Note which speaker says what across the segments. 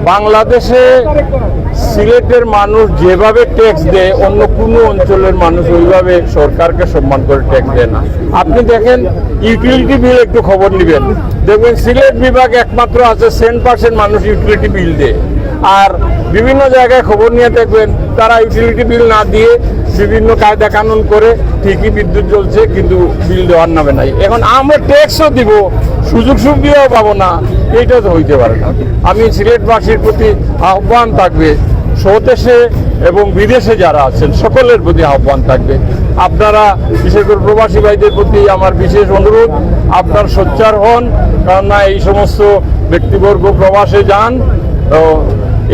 Speaker 1: বাংলাদেশে সিলেটের মানুষ যেভাবে ট্যাক্স দেয় অন্য কোনো অঞ্চলের মানুষ ওইভাবে সরকারকে সম্মান করে ট্যাক্স দেয় না। আপনি দেখেন ইউটিলিটি বিল একটু খবর নেবেন, দেখবেন সিলেট বিভাগ একমাত্র আছে 10% মানুষ ইউটিলিটি বিল দেয়। আর বিভিন্ন জায়গায় খবর নিয়ে দেখবেন তারা ইউটিলিটি বিল না দিয়ে বিভিন্ন কায়দা কানুন করে ঠিকই বিদ্যুৎ জ্বলছে কিন্তু বিল দেওয়ার নামে নাই। এখন আমরা ট্যাক্সও দিব, সুযোগ সুবিধাও পাবো না, এইটা তো হইতে পারে না। আমি সিলেটবাসীর প্রতি আহ্বান থাকবে, স্বদেশে এবং বিদেশে যারা আছেন সকলের প্রতি আহ্বান থাকবে, আপনারা বিশেষ করে প্রবাসী ভাইদের প্রতি আমার বিশেষ অনুরোধ, আপনার সোচ্চার হন। কেননা এই সমস্ত ব্যক্তিবর্গ প্রবাসে যান,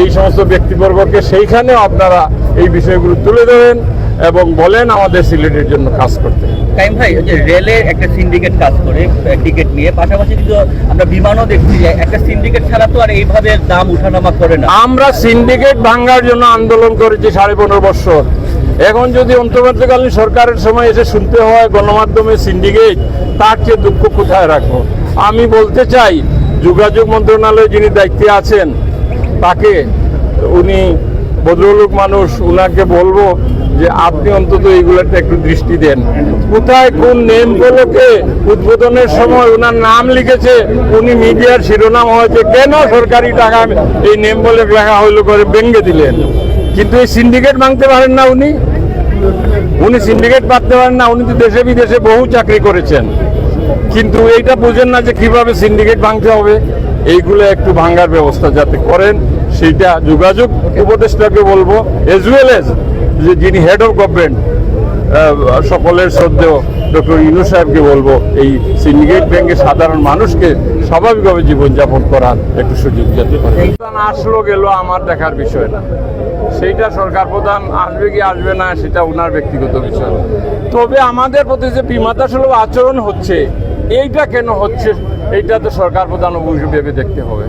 Speaker 1: এই সমস্ত ব্যক্তিবর্গকে সেইখানেও আপনারা এই বিষয়গুলো তুলে ধরেন এবং বলেন আমাদের সিলেটের জন্য কাজ করতে।
Speaker 2: টাইম ভাই, ওই যে রেলের একটা সিন্ডিকেট কাজ করে টিকিট নিয়ে, পাশাপাশি কিন্তু আমরা বিমানও দেখছি যে একটা সিন্ডিকেট ছাড়া তো আর এইভাবে দাম উঠানামা করে না।
Speaker 1: আমরা সিন্ডিকেট ভাঙার জন্য আন্দোলন করেছি 15.5 বছর। এখন যদি অন্তর্বর্তীকালীন সরকারের সময় এসে শুনতে হয় গণমাধ্যমে সিন্ডিকেট, তার চেয়ে দুঃখ কোথায় রাখবো। আমি বলতে চাই যোগাযোগ মন্ত্রণালয়ে যিনি দায়িত্বে আছেন তাকে, উনি ভদ্রলোক মানুষ, উনাকে বলবো যে আপনি অন্তত এইগুলোতে একটু দৃষ্টি দেন। কোথায় কোন নেমগুলোকে উদ্বোধনের সময় ওনার নাম লিখেছে, উনি মিডিয়ার শিরোনাম হয়েছে, কেন সরকারি টাকা এই নেম বলে লেখা হইলো করে ভেঙে দিলেন। কিন্তু এই সিন্ডিকেট ভাঙতে পারেন না উনি সিন্ডিকেট ভাঙতে পারেন না। উনি তো দেশে বিদেশে বহু চাকরি করেছেন, কিন্তু এইটা বুঝেন না যে কিভাবে সিন্ডিকেট ভাঙতে হবে। এইগুলো একটু ভাঙার ব্যবস্থা যাতে করেন, সেইটা যোগাযোগ উপদেষ্টাকে বলবো, এজ ওয়েল এজ যে যিনি হেড অফ গভর্নমেন্ট সকলের শ্রদ্ধেয় ডক্টর ইউনূস সাহেবকে বলবো এই সিন্ডিকেট ব্যাংকে সাধারণ মানুষকে স্বাভাবিকভাবে জীবনযাপন করার একটু সুযোগ যাতে করে। আসলো গেল আমার দেখার বিষয় না, সেইটা সরকার প্রধান আসবে কি আসবে না সেটা ওনার ব্যক্তিগত বিষয়। তবে আমাদের প্রতি যে বিমাতাসুলভ আচরণ হচ্ছে, এইটা কেন হচ্ছে এইটা তো সরকার প্রধান অবশ্যই ভেবে দেখতে হবে।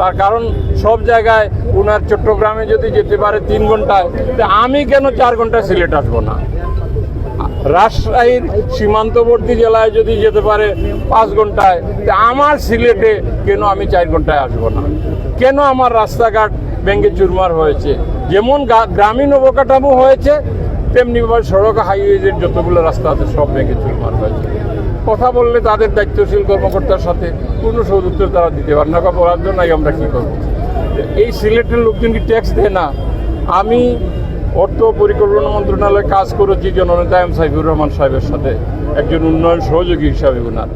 Speaker 1: তার কারণ সব জায়গায় ওনার চট্টগ্রামে যদি যেতে পারে 3 ঘন্টায়, আমি কেন 4 ঘন্টায় সিলেট আসবো না? রাজশাহীর সীমান্তবর্তী জেলায় যদি যেতে পারে 5 ঘন্টায়, আমার সিলেটে কেন আমি 4 ঘন্টায় আসবো না? কেন আমার রাস্তাঘাট ভেঙে চুরমার হয়েছে? যেমন গ্রামীণ অবকাঠামো হয়েছে, তেমনিভাবে সড়ক হাইওয়েজের যতগুলো রাস্তা আছে সব ভেঙে চুরমার হয়েছে। কথা বললে তাদের দায়িত্বশীল কর্মকর্তার সাথে কোনো সদুত্তর তারা দিতে পারে না, বলার জন্য আমরা কী করবো? এই সিলেটের লোকজন কি ট্যাক্স দেয় না? আমি অর্থ পরিকল্পনা মন্ত্রণালয়ে কাজ করেছি জননেতা এম সাইফুর রহমান সাহেবের সাথে, একজন উন্নয়ন সহযোগী হিসাবে ওনার।